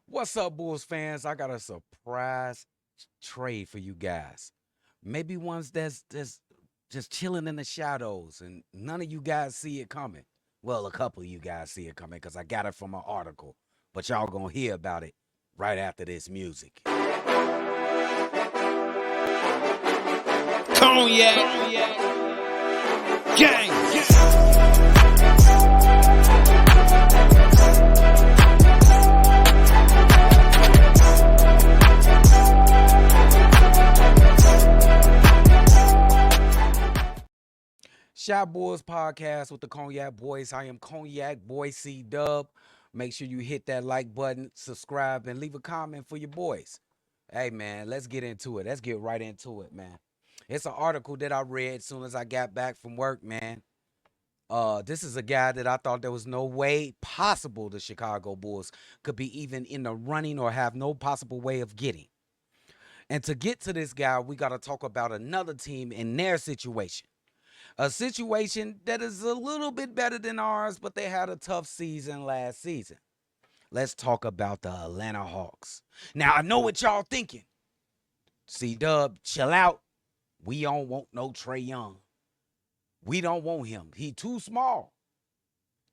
What's up, Bulls fans? I got a surprise trade for you guys. Maybe ones that's just chilling in the shadows and none of you guys see it coming. Well, a couple of you guys see it coming because I got it from an article. But y'all gonna hear about it right after this music. Cognac, gang. Shot Boys podcast with the Cognac Boys. I am Cognac Boy CDubb. Make sure you hit that like button, subscribe, and leave a comment for your boys. Hey man, let's get into it. Let's get right into it, man. It's an article that I read as soon as I got back from work, man. This is a guy that I thought there was no way possible the Chicago Bulls could be even in the running or have no possible way of getting. And to get to this guy, we got to talk about another team in their situation. A situation that is a little bit better than ours, but they had a tough season last season. Let's talk about the Atlanta Hawks. Now, I know what y'all thinking. CDubb, chill out. We don't want no Trae Young. We don't want him. He too small.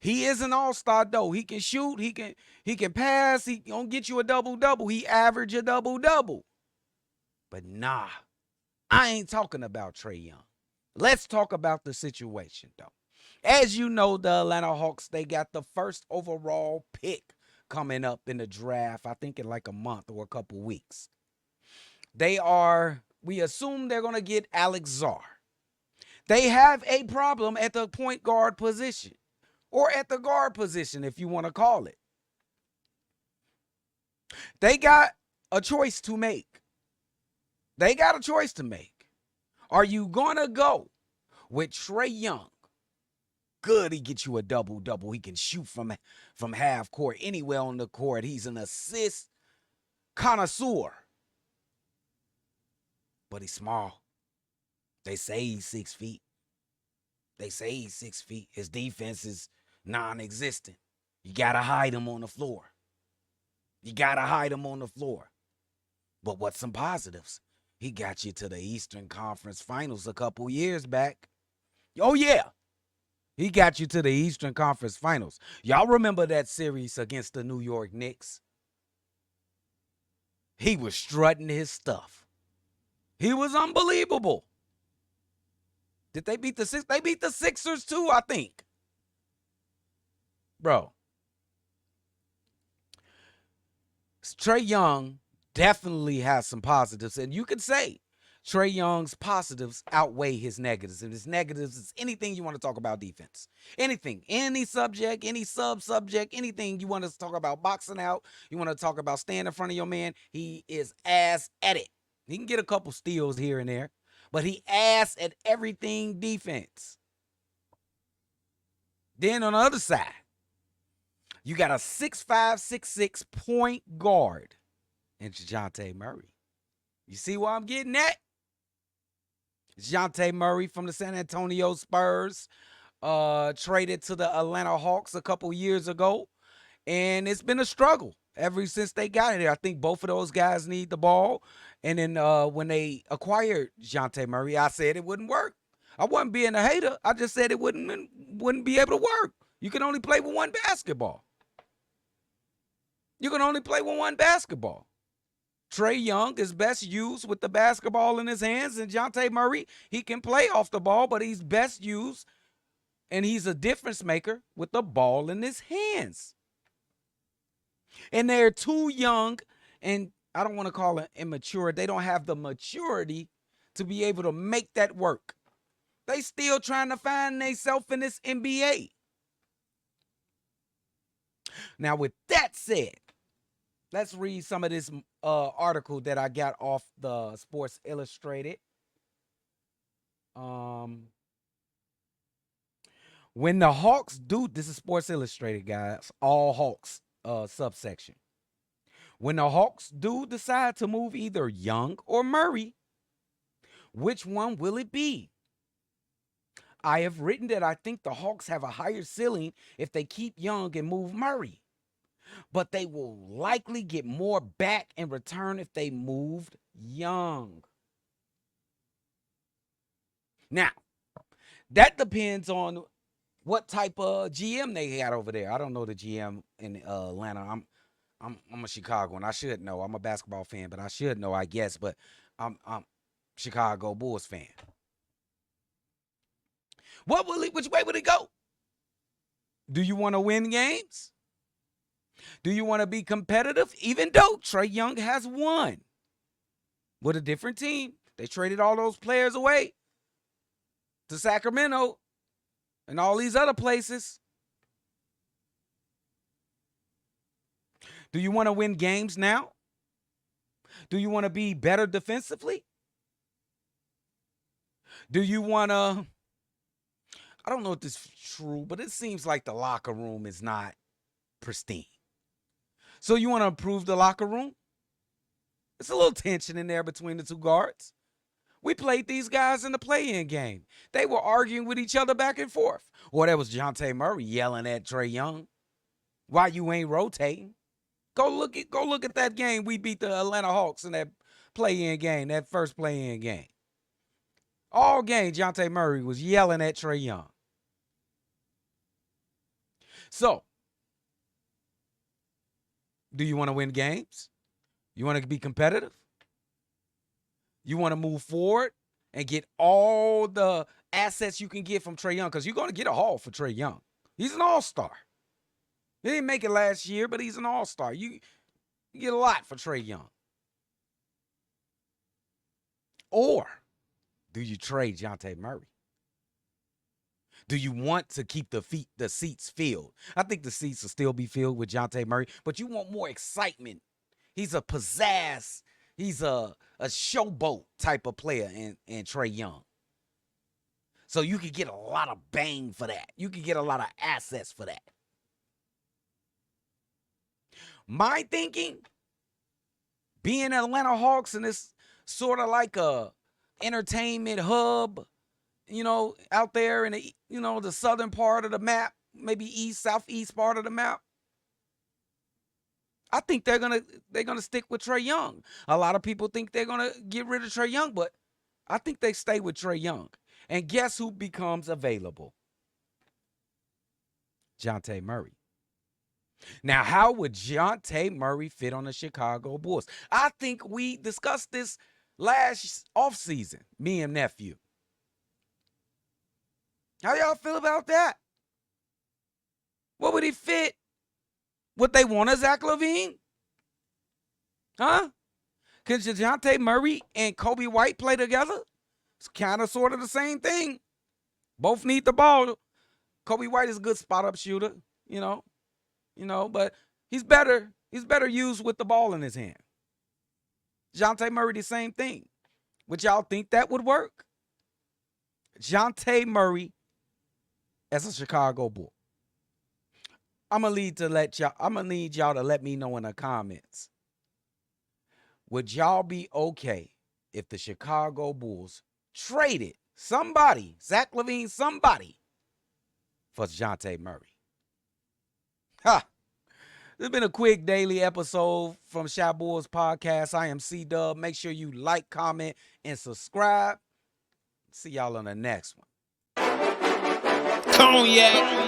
He is an all-star though. He can shoot. He can pass. He gonna get you a double-double. He average a double-double. But nah, I ain't talking about Trae Young. Let's talk about the situation, though. As you know, the Atlanta Hawks, they got the first overall pick coming up in the draft, I think in like a month or a couple weeks. We assume they're going to get Alex Czar. They have a problem at the point guard position, or at the guard position, if you want to call it. They got a choice to make. Are you going to go with Trae Young? Good, he gets you a double-double. He can shoot from half court, anywhere on the court. He's an assist connoisseur. But he's small. They say he's 6 feet. His defense is non-existent. You got to hide him on the floor. But what's some positives? He got you to the Eastern Conference Finals a couple years back. Oh, yeah. He got you to the Eastern Conference Finals. Y'all remember that series against the New York Knicks? He was strutting his stuff. He was unbelievable. Did they beat the Sixers? They beat the Sixers too, I think. Bro. Trae Young definitely has some positives. And you could say Trae Young's positives outweigh his negatives. And his negatives is anything you want to talk about defense. Anything. Any subject, any sub-subject, anything you want to talk about boxing out. You want to talk about staying in front of your man. He is ass at it. He can get a couple steals here and there. But he ass at everything defense. Then on the other side, you got a 6'5", 6'6" point guard in Dejounte Murray. You see where I'm getting at? Dejounte Murray from the San Antonio Spurs traded to the Atlanta Hawks a couple years ago, and it's been a struggle ever since they got here. I think both of those guys need the ball, and then when they acquired Dejounte Murray, I said it wouldn't work. I wasn't being a hater. I just said it wouldn't be able to work. You can only play with one basketball. Trae Young is best used with the basketball in his hands, and Dejounte Murray, he can play off the ball, but he's best used, and he's a difference maker with the ball in his hands. And they're too young, and I don't want to call it immature. They don't have the maturity to be able to make that work. They still trying to find themselves in this NBA. Now, with that said, let's read some of this article that I got off the Sports Illustrated. When the Hawks do, this is Sports Illustrated, guys, all Hawks subsection. When the Hawks do decide to move either Young or Murray, which one will it be? I have written that I think the Hawks have a higher ceiling if they keep Young and move Murray. but they will likely get more back in return if they moved Young. Now, that depends on what type of GM they had over there. I don't know the GM in Atlanta. I'm a Chicagoan. I should know. I'm a basketball fan, but I should know, I guess. But I'm Chicago Bulls fan. Which way would it go? Do you want to win games? Do you want to be competitive? Even though Trae Young has won with a different team. They traded all those players away to Sacramento and all these other places. Do you want to win games now? Do you want to be better defensively? Do you want to... I don't know if this is true, but it seems like the locker room is not pristine. So you want to improve the locker room? There's a little tension in there between the two guards. We played these guys in the play-in game. They were arguing with each other back and forth. Or that was Dejounte Murray yelling at Trae Young. Why you ain't rotating? Go look at that game. We beat the Atlanta Hawks in that play-in game, that first play-in game. All game, Dejounte Murray was yelling at Trae Young. So, do you want to win games? You want to be competitive? You want to move forward and get all the assets you can get from Trae Young? Because you're going to get a haul for Trae Young. He's an all-star. He didn't make it last year, but he's an all-star. You get a lot for Trae Young. Or do you trade Dejounte Murray? Do you want to keep the seats filled? I think the seats will still be filled with Dejounte Murray, but you want more excitement. He's a pizzazz. He's a showboat type of player in Trae Young. So you could get a lot of bang for that. You could get a lot of assets for that. My thinking, being Atlanta Hawks and this sort of like a entertainment hub, out there in the, the southern part of the map, maybe southeast part of the map. I think they're gonna stick with Trae Young. A lot of people think they're gonna get rid of Trae Young, but I think they stay with Trae Young. And guess who becomes available? Dejounte Murray. Now, how would Dejounte Murray fit on the Chicago Bulls? I think we discussed this last offseason, me and nephew. How y'all feel about that? What would he fit? Would they want a Zach LaVine? Huh? Could Dejounte Murray and Kobe White play together? It's kind of sort of the same thing. Both need the ball. Kobe White is a good spot-up shooter, but he's better used with the ball in his hand. Dejounte Murray, the same thing. Would y'all think that would work? Dejounte Murray as a Chicago Bull. I'm gonna need y'all to let me know in the comments. Would y'all be okay if the Chicago Bulls traded somebody, Zach LaVine, somebody, for Dejounte Murray? Ha! This has been a quick daily episode from Shy Bulls Podcast. I am CDubb. Make sure you like, comment, and subscribe. See y'all on the next one. Cognac.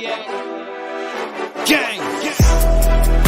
Gang.